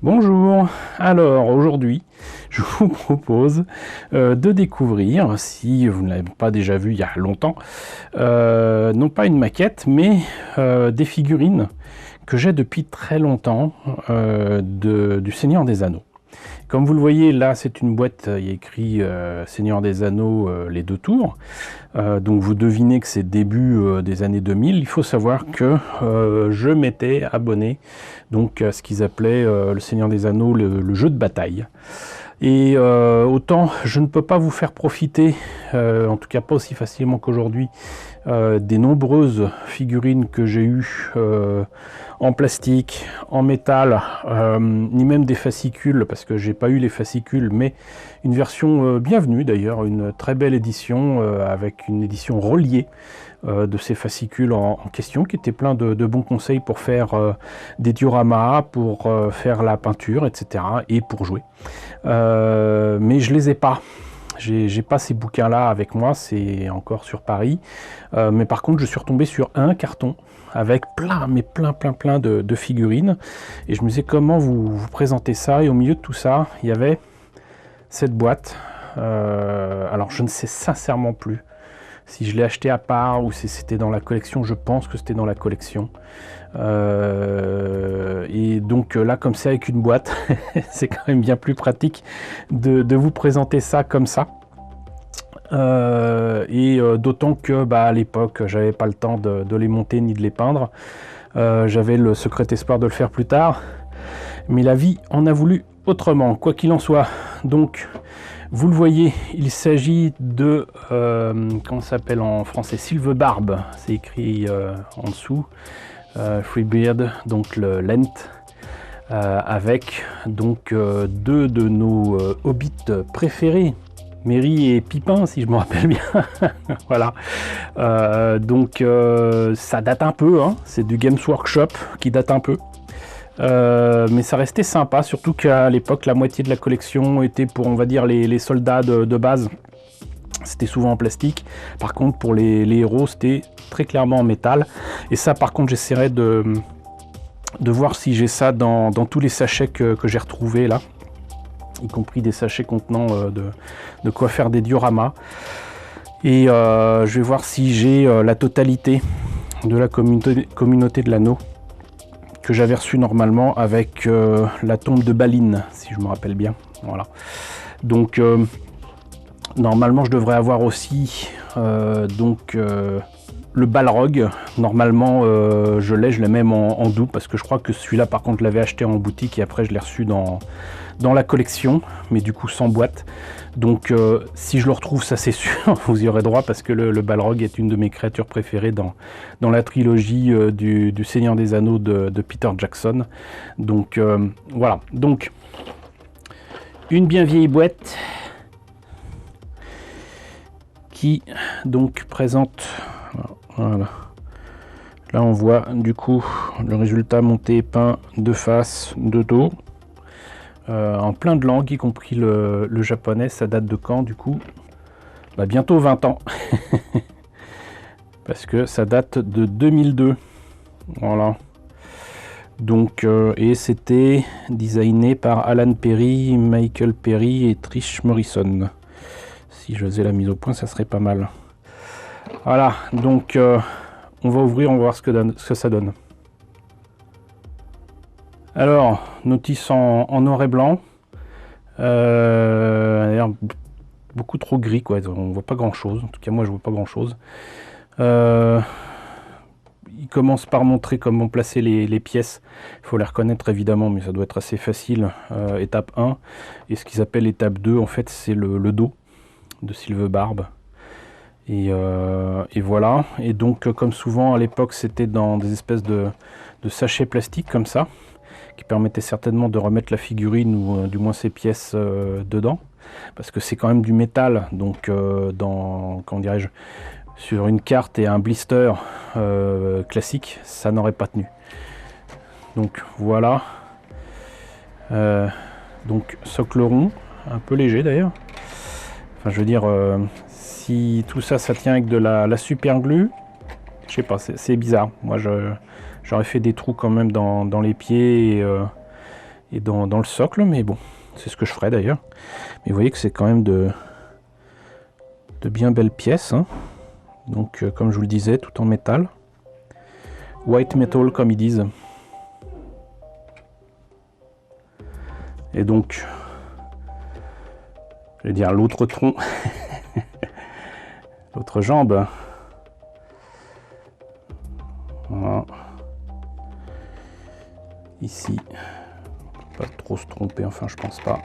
Bonjour, alors aujourd'hui je vous propose de découvrir, si vous ne l'avez pas déjà vu il y a longtemps, non pas une maquette mais des figurines que j'ai depuis très longtemps du Seigneur des Anneaux. Comme vous le voyez là, c'est une boîte, il y a écrit Seigneur des Anneaux les 2 tours. Donc vous devinez que c'est début des années 2000. Il faut savoir que je m'étais abonné donc à ce qu'ils appelaient le Seigneur des Anneaux, le jeu de bataille. Et autant je ne peux pas vous faire profiter, en tout cas pas aussi facilement qu'aujourd'hui, des nombreuses figurines que j'ai eues en plastique, en métal, ni même des fascicules, parce que j'ai pas eu les fascicules, mais une version bienvenue d'ailleurs, une très belle édition avec une édition reliée de ces fascicules en question, qui était plein de bons conseils pour faire des dioramas, pour faire la peinture, etc. et pour jouer. Mais je les ai pas. J'ai pas ces bouquins-là avec moi, c'est encore sur Paris. Mais par contre, je suis retombé sur un carton avec plein de figurines. Et je me disais, comment vous présentez ça? Et au milieu de tout ça, il y avait cette boîte. Alors, je ne sais sincèrement plus si je l'ai acheté à part ou si c'était dans la collection. Je pense que c'était dans la collection. Et donc là, comme ça, avec une boîte, c'est quand même bien plus pratique de vous présenter ça comme ça. D'autant que à l'époque, j'avais pas le temps de les monter ni de les peindre. J'avais le secret espoir de le faire plus tard. Mais la vie en a voulu autrement, quoi qu'il en soit. Donc, vous le voyez, il s'agit de, comment ça s'appelle en français, Silvebarb, c'est écrit en dessous, Freebeard, donc le Lent, avec donc deux de nos hobbits préférés, Merry et Pipin, si je me rappelle bien. Voilà. Donc ça date un peu, hein. C'est du Games Workshop qui date un peu. Mais ça restait sympa, surtout qu'à l'époque, la moitié de la collection était pour, on va dire, les soldats de base. C'était souvent en plastique. Par contre, pour les héros, c'était très clairement en métal. Et ça, par contre, j'essaierai de voir si j'ai ça dans tous les sachets que j'ai retrouvés là, y compris des sachets contenant de quoi faire des dioramas. Et je vais voir si j'ai la totalité de la communauté de l'anneau que j'avais reçu normalement avec la tombe de Balin, si je me rappelle bien. Voilà. Donc normalement je devrais avoir aussi le Balrog. Normalement je l'ai même en doux, parce que je crois que celui-là par contre je l'avais acheté en boutique et après je l'ai reçu dans la collection, mais du coup sans boîte. Donc si je le retrouve, ça c'est sûr, vous y aurez droit, parce que le Balrog est une de mes créatures préférées dans la trilogie du Seigneur des Anneaux de Peter Jackson. Donc voilà, donc une bien vieille boîte qui donc présente, voilà. Là on voit du coup le résultat monté peint de face, de dos, en plein de langues, y compris le japonais. Ça date de quand du coup? Bientôt 20 ans. Parce que ça date de 2002. Voilà. Donc, et c'était designé par Alan Perry, Michael Perry et Trish Morrison. Si je faisais la mise au point, ça serait pas mal. Voilà, donc on va ouvrir, on va voir ce que ça donne. Alors, notice en noir et blanc. Beaucoup trop gris, quoi. On voit pas grand chose. En tout cas, moi, je vois pas grand chose. Il commence par montrer comment placer les pièces. Il faut les reconnaître évidemment, mais ça doit être assez facile. Étape 1. Et ce qu'ils appellent étape 2, en fait, c'est le dos de Silvebarb. Et voilà. Et donc, comme souvent à l'époque, c'était dans des espèces de sachets plastiques comme ça, qui permettait certainement de remettre la figurine ou du moins ses pièces dedans, parce que c'est quand même du métal, donc comment dirais-je, sur une carte et un blister classique, ça n'aurait pas tenu. Donc voilà, donc socle rond, un peu léger d'ailleurs, enfin je veux dire, si tout ça tient avec de la super glue, je sais pas, c'est bizarre. Moi j'aurais fait des trous quand même dans les pieds et dans le socle, mais bon, c'est ce que je ferai d'ailleurs. Mais vous voyez que c'est quand même de bien belles pièces, hein. Donc comme je vous le disais, tout en métal. White metal comme ils disent. Et donc, je vais dire l'autre tronc, l'autre jambe. Voilà. Ici, pas trop se tromper, enfin je pense pas.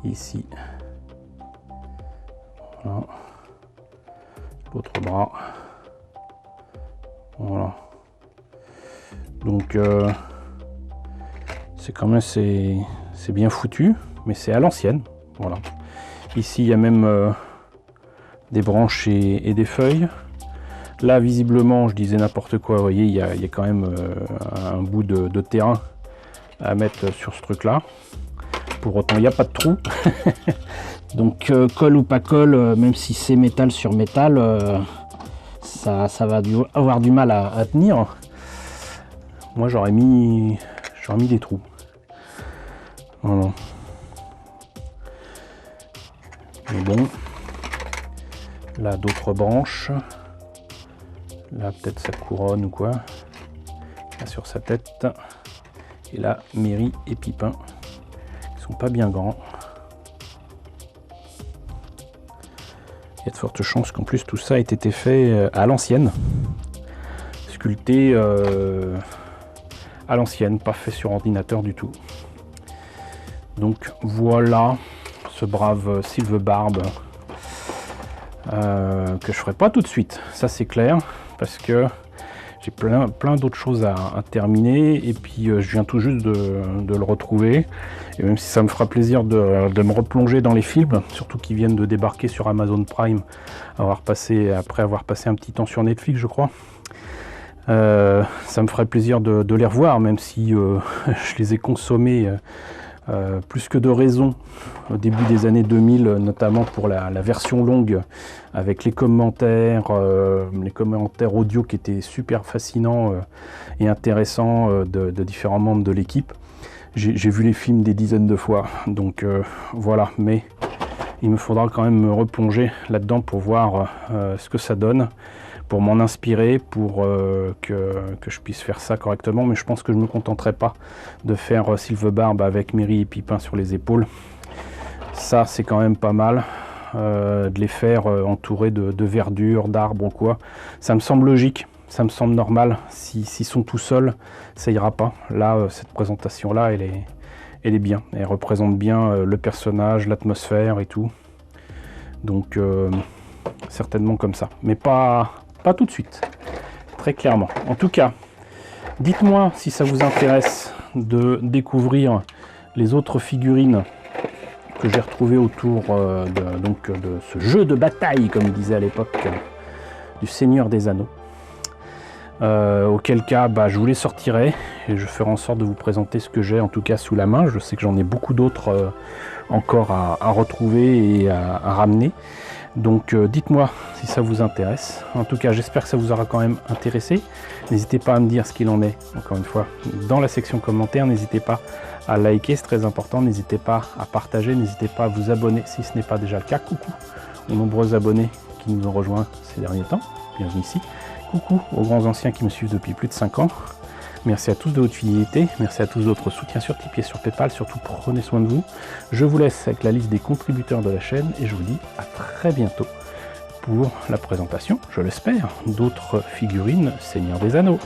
Ici. Voilà. L'autre bras. Voilà. Donc c'est quand même c'est bien foutu, mais c'est à l'ancienne. Voilà. Ici il y a même des branches et des feuilles. Là visiblement je disais n'importe quoi, vous voyez, il y a quand même un bout de terrain à mettre sur ce truc là. Pour autant il n'y a pas de trou. Donc colle ou pas colle, même si c'est métal sur métal, ça va avoir du mal à tenir. Moi j'aurais mis des trous. Voilà. Mais bon, là d'autres branches. Là peut-être sa couronne ou quoi. Là sur sa tête. Et là Mary et Pipin. Ils sont pas bien grands. Il y a de fortes chances qu'en plus tout ça ait été fait à l'ancienne. Sculpté à l'ancienne, pas fait sur ordinateur du tout. Donc voilà ce brave Silverbarb que je ferai pas tout de suite, ça c'est clair, parce que j'ai plein d'autres choses à terminer, et puis je viens tout juste de le retrouver, et même si ça me fera plaisir de me replonger dans les films, surtout qu'ils viennent de débarquer sur Amazon Prime, après avoir passé un petit temps sur Netflix je crois, ça me ferait plaisir de les revoir, même si je les ai consommés plus que de raison au début des années 2000, notamment pour la version longue avec les commentaires audio qui étaient super fascinants et intéressants de différents membres de l'équipe. J'ai vu les films des dizaines de fois, donc voilà, mais il me faudra quand même me replonger là-dedans pour voir ce que ça donne, pour m'en inspirer, pour que je puisse faire ça correctement. Mais je pense que je ne me contenterai pas de faire Silverbarb avec Mary et Pipin sur les épaules. Ça c'est quand même pas mal, de les faire entourés de verdure, d'arbres ou quoi. Ça me semble logique, ça me semble normal. S'ils sont tout seuls, ça ira pas. Là, cette présentation-là, elle est bien. Elle représente bien le personnage, l'atmosphère et tout. Donc certainement comme ça. Mais pas tout de suite, très clairement. En tout cas, dites-moi si ça vous intéresse de découvrir les autres figurines que j'ai retrouvées autour de ce jeu de bataille, comme il disait à l'époque, du Seigneur des Anneaux. Auquel cas, je vous les sortirai et je ferai en sorte de vous présenter ce que j'ai en tout cas sous la main. Je sais que j'en ai beaucoup d'autres encore à retrouver et à ramener. Donc dites-moi si ça vous intéresse. En tout cas, j'espère que ça vous aura quand même intéressé. N'hésitez pas à me dire ce qu'il en est, encore une fois, dans la section commentaires. N'hésitez pas à liker, c'est très important. N'hésitez pas à partager, n'hésitez pas à vous abonner si ce n'est pas déjà le cas. Coucou aux nombreux abonnés qui nous ont rejoints ces derniers temps. Bienvenue ici. Coucou aux grands anciens qui me suivent depuis plus de 5 ans. Merci à tous de votre fidélité, merci à tous de votre soutien sur Tipeee et sur Paypal, surtout prenez soin de vous. Je vous laisse avec la liste des contributeurs de la chaîne et je vous dis à très bientôt pour la présentation, je l'espère, d'autres figurines Seigneur des Anneaux.